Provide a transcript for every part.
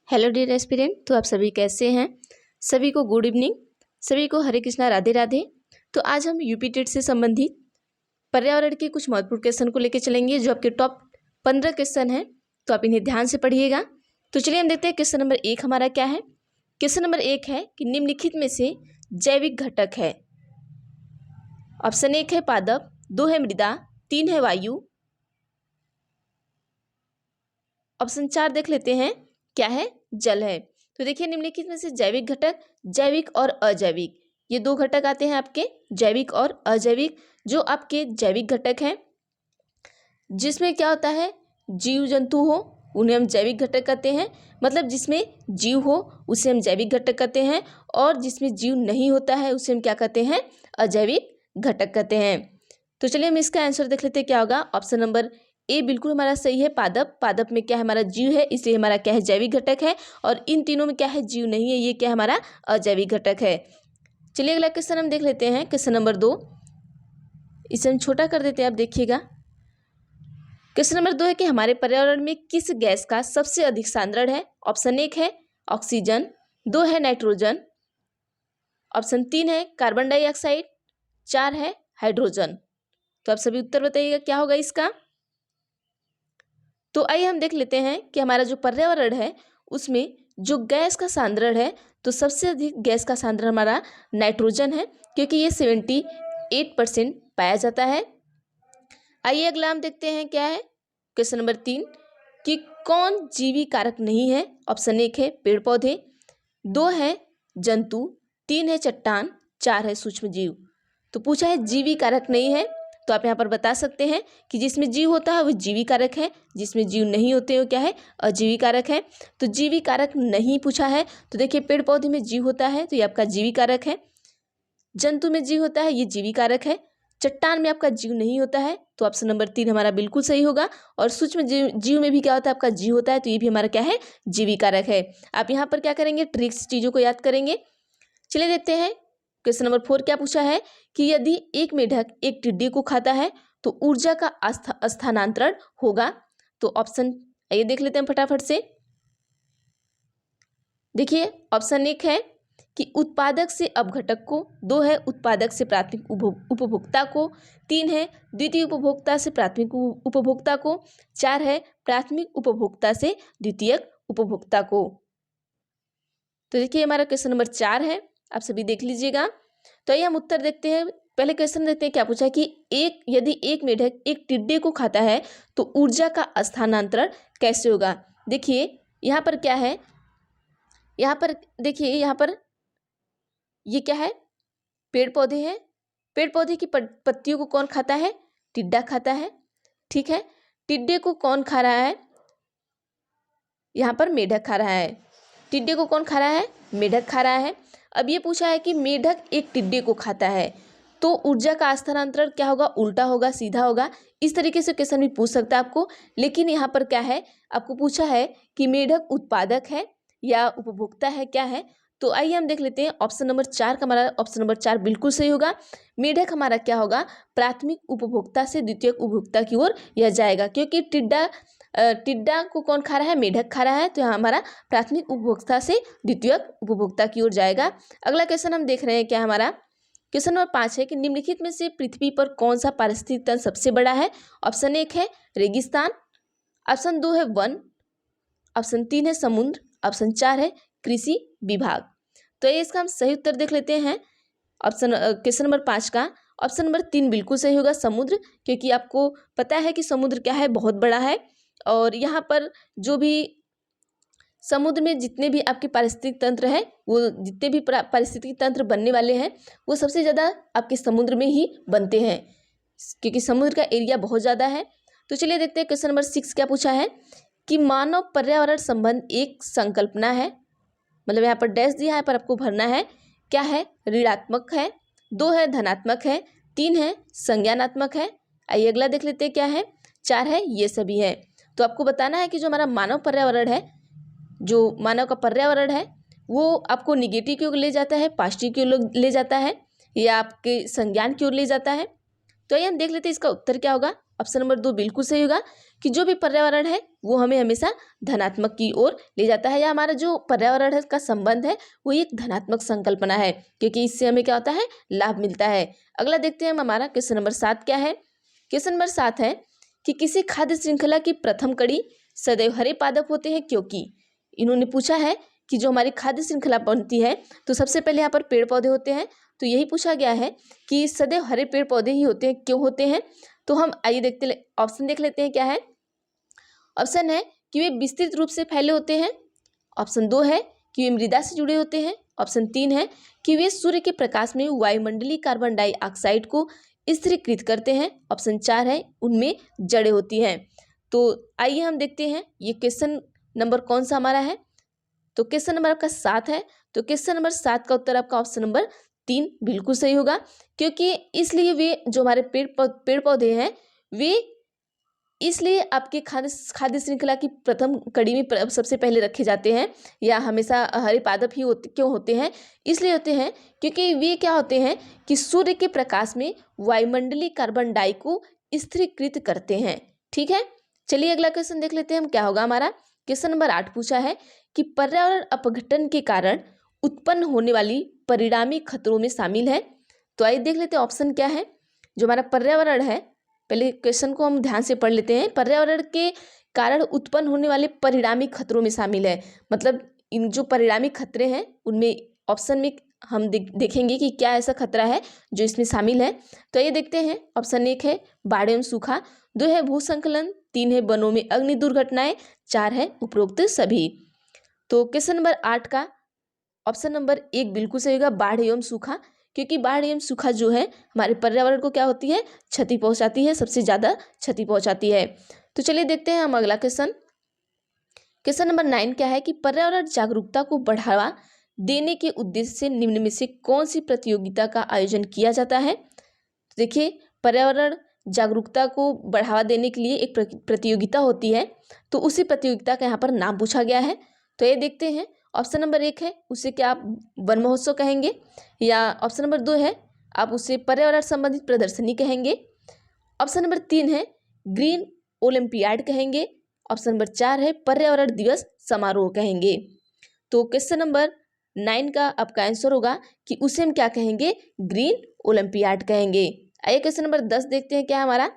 Hello dear aspirant, तो आप सभी कैसे हैं। सभी को गुड इवनिंग, सभी को हरे कृष्णा राधे राधे। तो आज हम यूपी टेट से संबंधित पर्यावरण के कुछ महत्वपूर्ण क्वेश्चन को लेकर चलेंगे जो आपके टॉप 15 क्वेश्चन हैं, तो आप इन्हें ध्यान से पढ़िएगा। तो चलिए हम देखते हैं क्वेश्चन नंबर 1 हमारा क्या है। क्वेश्चन नंबर 1 है कि निम्नलिखित में से जैविक घटक है। ऑप्शन 1 है पादप, 2 है मृदा, 3 है वायु। ऑप्शन 4 देख लेते हैं, क्या है, जल है। तो देखिए निम्नलिखित में से जैविक घटक, जैविक और अजैविक, ये दो घटक आते हैं आपके, जैविक और अजैविक। जो आपके जैविक घटक हैं जिसमें क्या होता है, जीव जंतु हो उन्हें हम जैविक घटक कहते हैं, मतलब जिसमें जीव हो उसे हम जैविक घटक कहते हैं, और जिसमें जीव नहीं होता है उसे हम क्या कहते हैं, अजैविक घटक कहते हैं। तो चलिए हम इसका आंसर देख लेते हैं क्या होगा। ऑप्शन नंबर ए बिल्कुल हमारा सही है, पादप। पादप में क्या है, हमारा जीव है, इसलिए हमारा क्या है, जैविक घटक है। और इन तीनों में क्या है, जीव नहीं है, ये क्या हमारा अजैविक घटक है। चलिए अगला क्वेश्चन हम देख लेते हैं, क्वेश्चन नंबर 2। इसे हम छोटा कर देते हैं, आप देखिएगा। क्वेश्चन नंबर 2 है कि हमारे पर्यावरण में किस गैस का सबसे अधिक सांद्रण है। ऑप्शन 1 है ऑक्सीजन, 2 है नाइट्रोजन, ऑप्शन 3 है कार्बन डाइऑक्साइड, 4 है हाइड्रोजन। तो आप सभी उत्तर बताइएगा क्या होगा इसका। तो आइए हम देख लेते हैं कि हमारा जो पर्यावरण है उसमें जो गैस का सांद्रण है, तो सबसे अधिक गैस का सांद्रण हमारा नाइट्रोजन है, क्योंकि ये 78% पाया जाता है। आइए अगला हम देखते हैं क्या है, क्वेश्चन नंबर 3 कि कौन जीवी कारक नहीं है। ऑप्शन 1 है पेड़ पौधे, 2 है जंतु, 3 है चट्टान, 4 है सूक्ष्म जीव। तो पूछा है जीवी कारक नहीं है, तो आप यहाँ पर बता सकते हैं कि जिसमें जीव होता है वो जीवी कारक है, जिसमें जीव नहीं होते वो क्या है, अजीवी कारक है। तो जीवी कारक नहीं पूछा है, तो देखिए पेड़ पौधे में जीव होता है तो ये आपका जीवी कारक है, जंतु में जीव होता है ये जीवी कारक है, चट्टान में आपका जीव नहीं होता है तो ऑप्शन नंबर 3 हमारा बिल्कुल सही होगा। और सूक्ष्म जीव में भी क्या होता है, आपका जीव होता है, तो ये भी हमारा क्या है, जीवी कारक है। आप यहाँ पर क्या करेंगे, ट्रिक्स चीज़ों को याद करेंगे। चलिए देखते हैं क्वेश्चन नंबर 4 क्या पूछा है कि यदि एक मेढक एक टिड्डी को खाता है तो ऊर्जा का स्थानांतरण होगा। तो ऑप्शन ये देख लेते हैं फटाफट से। देखिए ऑप्शन 1 है कि उत्पादक से अपघटक को, 2 है उत्पादक से प्राथमिक उपभोक्ता को, 3 है द्वितीय उपभोक्ता से प्राथमिक उपभोक्ता को, 4 है प्राथमिक उपभोक्ता से द्वितीयक उपभोक्ता को। तो देखिए हमारा क्वेश्चन नंबर 4 है, आप सभी देख लीजिएगा। तो आइए हम उत्तर देखते हैं। पहले क्वेश्चन देखते हैं क्या पूछा कि यदि एक मेढक एक टिड्डे को खाता है तो ऊर्जा का स्थानांतरण कैसे होगा। देखिए यहाँ पर क्या है, यहाँ पर देखिए, यहाँ पर ये क्या है, पेड़ पौधे हैं। पेड़ पौधे की पत्तियों को कौन खाता है, टिड्डा खाता है, ठीक है। टिड्डे को कौन खा रहा है, यहाँ पर मेढक खा रहा है। टिड्डे को कौन खा रहा है, मेढक खा रहा है। अब ये पूछा है कि मेढक एक टिड्डे को खाता है तो ऊर्जा का स्थानांतरण क्या होगा, उल्टा होगा, सीधा होगा। इस तरीके से क्वेश्चन भी पूछ सकता है आपको, लेकिन यहाँ पर क्या है, आपको पूछा है कि मेढक उत्पादक है या उपभोक्ता है, क्या है। तो आइए हम देख लेते हैं ऑप्शन नंबर 4 का, हमारा ऑप्शन नंबर 4 बिल्कुल सही होगा। मेढक हमारा क्या होगा, प्राथमिक उपभोक्ता से द्वितीयक उपभोक्ता की ओर यह जाएगा, क्योंकि टिड्डा को कौन खा रहा है, मेढक खा रहा है, तो यहाँ हमारा प्राथमिक उपभोक्ता से द्वितीयक उपभोक्ता की ओर जाएगा। अगला क्वेश्चन हम देख रहे हैं क्या, हमारा क्वेश्चन नंबर 5 है कि निम्नलिखित में से पृथ्वी पर कौन सा पारिस्थितिक तंत्र सबसे बड़ा है। ऑप्शन 1 है रेगिस्तान, ऑप्शन 2 है वन, ऑप्शन 3 है समुद्र, ऑप्शन 4 है कृषि विभाग। तो ये इसका हम सही उत्तर देख लेते हैं। ऑप्शन क्वेश्चन नंबर 5 का ऑप्शन नंबर 3 बिल्कुल सही होगा, समुद्र, क्योंकि आपको पता है कि समुद्र क्या है, बहुत बड़ा है। और यहाँ पर जो भी समुद्र में जितने भी आपके पारिस्थितिक तंत्र हैं, वो जितने भी पारिस्थितिक तंत्र बनने वाले हैं वो सबसे ज़्यादा आपके समुद्र में ही बनते हैं, क्योंकि समुद्र का एरिया बहुत ज़्यादा है। तो चलिए देखते हैं क्वेश्चन नंबर 6 क्या पूछा है कि मानव पर्यावरण संबंध एक संकल्पना है, मतलब यहाँ पर डैश दिया है पर आपको भरना है, क्या है, ऋणात्मक है, 2 है धनात्मक है, 3 है संज्ञानात्मक है। आइए अगला देख लेते हैं क्या है, 4 है ये सभी है। तो आपको बताना है कि जो हमारा मानव पर्यावरण है, जो मानव का पर्यावरण है वो आपको निगेटिव की ओर ले जाता है, पॉजिटिव की ओर ले जाता है, या आपके संज्ञान की ओर ले जाता है। तो आइए हम देख लेते हैं इसका उत्तर क्या होगा। ऑप्शन नंबर 2 बिल्कुल सही होगा, कि जो भी पर्यावरण है वो हमें हमेशा धनात्मक की ओर ले जाता है, या हमारा जो पर्यावरण है का संबंध है वो एक धनात्मक संकल्पना है, क्योंकि इससे हमें क्या होता है, लाभ मिलता है। अगला देखते हैं हम हमारा क्वेश्चन नंबर 7 क्या है। क्वेश्चन नंबर 7 है कि किसी खाद्य श्रृंखला की प्रथम कड़ी सदैव हरे पादप होते हैं क्योंकि। इन्होंने पूछा है कि जो हमारी खाद्य श्रृंखला बनती है तो सबसे पहले यहाँ पर पेड़ पौधे होते हैं, तो यही पूछा गया है कि सदैव हरे पेड़ पौधे ही होते हैं, क्यों होते हैं। तो हम आइए देखते ऑप्शन देख लेते हैं क्या है। ऑप्शन है कि वे विस्तृत रूप से फैले होते हैं। ऑप्शन 2 है कि वे मृदा से जुड़े होते हैं। ऑप्शन 3 है कि वे सूर्य के प्रकाश में वायुमंडलीय कार्बन डाइऑक्साइड को स्थिरीकृत करते हैं। ऑप्शन 4 है उनमें जड़ें होती हैं। तो आइए हम देखते हैं ये क्वेश्चन नंबर कौन सा हमारा है। तो क्वेश्चन नंबर आपका 7 है, तो क्वेश्चन नंबर 7 का उत्तर आपका ऑप्शन नंबर 3 बिल्कुल सही होगा, क्योंकि इसलिए वे जो हमारे पेड़ पौधे हैं वे इसलिए आपके खाद्य श्रृंखला की प्रथम कड़ी में सबसे पहले रखे जाते हैं, या हमेशा हरे पादप ही क्यों होते हैं, इसलिए होते हैं क्योंकि वे क्या होते हैं कि सूर्य के प्रकाश में वायुमंडलीय कार्बन डाई को स्थिरीकृत करते हैं। ठीक है, चलिए अगला क्वेश्चन देख लेते हैं हम क्या होगा हमारा। क्वेश्चन नंबर 8 पूछा है कि पर्यावरण अपघटन के कारण उत्पन्न होने वाली परिणामी खतरों में शामिल है। तो आइए देख लेते हैं ऑप्शन क्या है। जो हमारा पर्यावरण है, पहले क्वेश्चन को हम ध्यान से पढ़ लेते हैं। पर्यावरण के कारण उत्पन्न होने वाले परिणामी खतरों में शामिल है, मतलब इन जो परिणामी खतरे हैं उनमें ऑप्शन में हम देखेंगे कि क्या ऐसा खतरा है जो इसमें शामिल है। तो ये देखते हैं। ऑप्शन 1 है बाढ़ एवं सूखा, 2 है भूस्खलन, 3 है वनों में अग्नि दुर्घटनाएं, 4 है उपरोक्त सभी। तो क्वेश्चन नंबर 8 का ऑप्शन नंबर 1 बिल्कुल सही होगा, बाढ़ एवं सूखा, क्योंकि बाढ़ एवं सूखा जो है हमारे पर्यावरण को क्या होती है, क्षति पहुंचाती है, सबसे ज़्यादा क्षति पहुंचाती है। तो चलिए देखते हैं हम अगला क्वेश्चन। क्वेश्चन नंबर 9 क्या है कि पर्यावरण जागरूकता को बढ़ावा देने के उद्देश्य से निम्न में से कौन सी प्रतियोगिता का आयोजन किया जाता है। तो देखिए, पर्यावरण जागरूकता को बढ़ावा देने के लिए एक प्रतियोगिता होती है, तो उसी प्रतियोगिता का यहाँ पर नाम पूछा गया है। तो ये देखते हैं। ऑप्शन नंबर 1 है उसे क्या आप वन महोत्सव कहेंगे, या ऑप्शन नंबर 2 है आप उसे पर्यावरण संबंधित प्रदर्शनी कहेंगे। ऑप्शन नंबर 3 है ग्रीन ओलंपियाड कहेंगे। ऑप्शन नंबर 4 है पर्यावरण दिवस समारोह कहेंगे। तो क्वेश्चन नंबर 9 का आपका आंसर होगा कि उसे हम क्या कहेंगे, ग्रीन ओलंपियाड कहेंगे। आइए क्वेश्चन नंबर 10 देखते हैं क्या हमारा।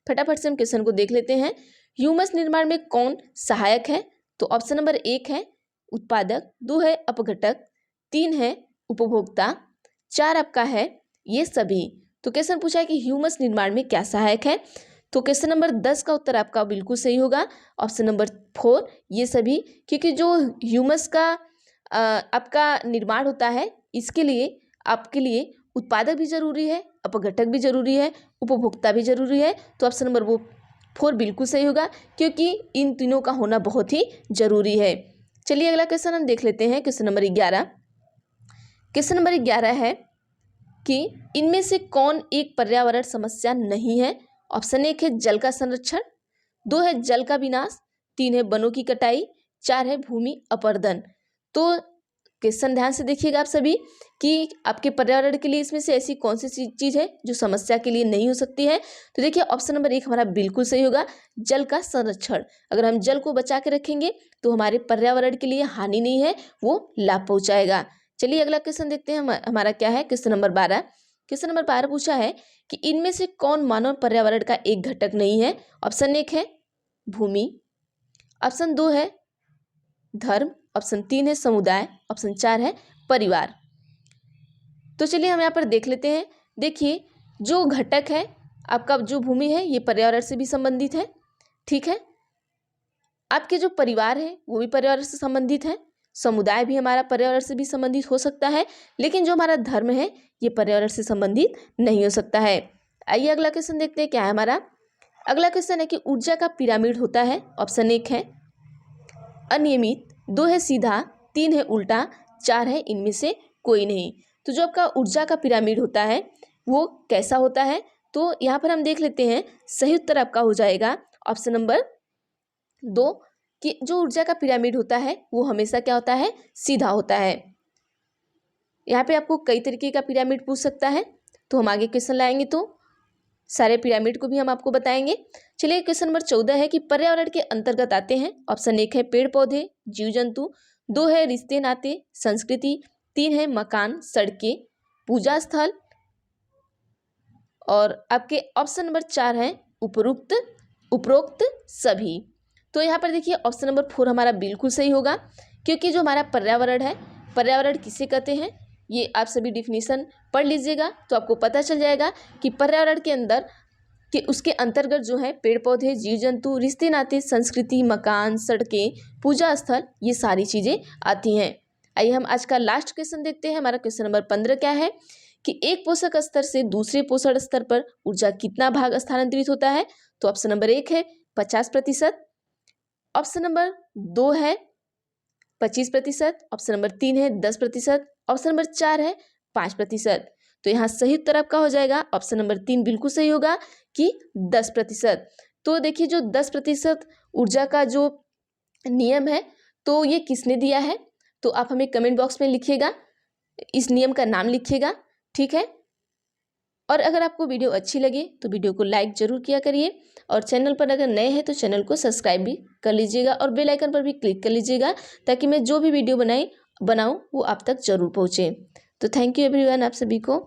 फटाफट से हम क्वेश्चन को देख लेते हैं। ह्यूमस निर्माण में कौन सहायक है। तो ऑप्शन नंबर 1 है उत्पादक, 2 है अपघटक, 3 है उपभोक्ता, 4 आपका है ये सभी। तो क्वेश्चन पूछा है कि ह्यूमस निर्माण में क्या सहायक है। तो क्वेश्चन नंबर 10 का उत्तर आपका बिल्कुल सही होगा, ऑप्शन नंबर 4 ये सभी, क्योंकि जो ह्यूमस का आपका निर्माण होता है इसके लिए आपके लिए उत्पादक भी जरूरी है, अपघटक भी जरूरी है, उपभोक्ता भी जरूरी है। तो ऑप्शन नंबर 4 बिल्कुल सही होगा, क्योंकि इन तीनों का होना बहुत ही जरूरी है। चलिए अगला क्वेश्चन हम देख लेते हैं। Question number 11। क्वेश्चन नंबर 11 है कि इनमें से कौन एक पर्यावरण समस्या नहीं है। ऑप्शन 1 है जल का संरक्षण, 2 है जल का विनाश, 3 है वनों की कटाई, 4 है भूमि अपरदन। तो क्वेश्चन ध्यान से देखिएगा आप सभी कि आपके पर्यावरण के लिए इसमें से ऐसी कौन सी चीज़ है जो समस्या के लिए नहीं हो सकती है। तो देखिए ऑप्शन नंबर 1 हमारा बिल्कुल सही होगा, जल का संरक्षण। अगर हम जल को बचा के रखेंगे तो हमारे पर्यावरण के लिए हानि नहीं है, वो लाभ पहुँचाएगा। चलिए अगला क्वेश्चन देखते हैं हमारा क्या है। Question number 12। क्वेश्चन नंबर 12 पूछा है कि इनमें से कौन मानव पर्यावरण का एक घटक नहीं है। ऑप्शन 1 है भूमि, ऑप्शन 2 है धर्म, ऑप्शन 3 है समुदाय, ऑप्शन 4 है परिवार। तो चलिए हम यहाँ पर देख लेते हैं। देखिए जो घटक है आपका, जो भूमि है ये पर्यावरण से भी संबंधित है, ठीक है। आपके जो परिवार है वो भी पर्यावरण से संबंधित है, समुदाय भी हमारा पर्यावरण से भी संबंधित हो सकता है, लेकिन जो हमारा धर्म है ये पर्यावरण से संबंधित नहीं हो सकता है। आइए अगला क्वेश्चन देखते हैं क्या है हमारा। अगला क्वेश्चन है कि ऊर्जा का पिरामिड होता है। ऑप्शन 1 है अनियमित, 2 है सीधा, 3 है उल्टा, 4 है इनमें से कोई नहीं। तो जो आपका ऊर्जा का पिरामिड होता है वो कैसा होता है, तो यहाँ पर हम देख लेते हैं। सही उत्तर आपका हो जाएगा ऑप्शन नंबर 2 कि जो ऊर्जा का पिरामिड होता है वो हमेशा क्या होता है, सीधा होता है। यहाँ पे आपको कई तरीके का पिरामिड पूछ सकता है, तो हम आगे क्वेश्चन लाएंगे। तो सारे पिरामिड को भी हम आपको बताएंगे। चलिए क्वेश्चन नंबर 14 है कि पर्यावरण के अंतर्गत आते हैं। ऑप्शन 1 है पेड़ पौधे, जीव जंतु, 2 है रिश्ते नाते, संस्कृति, 3 है मकान, सड़कें, पूजा स्थल, और आपके ऑप्शन नंबर 4 है उपरोक्त सभी। तो यहाँ पर देखिए ऑप्शन नंबर 4 हमारा बिल्कुल सही होगा, क्योंकि जो हमारा पर्यावरण है, पर्यावरण किसे कहते हैं ये आप सभी डिफिनीशन पढ़ लीजिएगा तो आपको पता चल जाएगा कि पर्यावरण के अंदर कि उसके अंतर्गत जो है पेड़ पौधे, जीव जंतु, रिश्ते नाते, संस्कृति, मकान, सड़कें, पूजा स्थल, ये सारी चीज़ें आती हैं। आइए हम आज का लास्ट क्वेश्चन देखते हैं। हमारा क्वेश्चन नंबर 15 क्या है कि एक पोषक स्तर से दूसरे पोषक स्तर पर ऊर्जा कितना भाग स्थानांतरित होता है। तो ऑप्शन नंबर 1 है 50%, ऑप्शन नंबर 2 है 25%, ऑप्शन नंबर 3 है 10%, ऑप्शन नंबर 4 है 5%। तो यहाँ सही उत्तर आपका हो जाएगा ऑप्शन नंबर 3 बिल्कुल सही होगा कि 10%। तो देखिए जो 10% ऊर्जा का जो नियम है तो ये किसने दिया है, तो आप हमें कमेंट बॉक्स में लिखिएगा, इस नियम का नाम लिखिएगा, ठीक है। और अगर आपको वीडियो अच्छी लगे तो वीडियो को लाइक जरूर किया करिए, और चैनल पर अगर नए हैं तो चैनल को सब्सक्राइब भी कर लीजिएगा और बेल आइकन पर भी क्लिक कर लीजिएगा, ताकि मैं जो भी वीडियो बनाऊँ वो आप तक जरूर पहुँचे। तो थैंक यू एवरीवन, आप सभी को।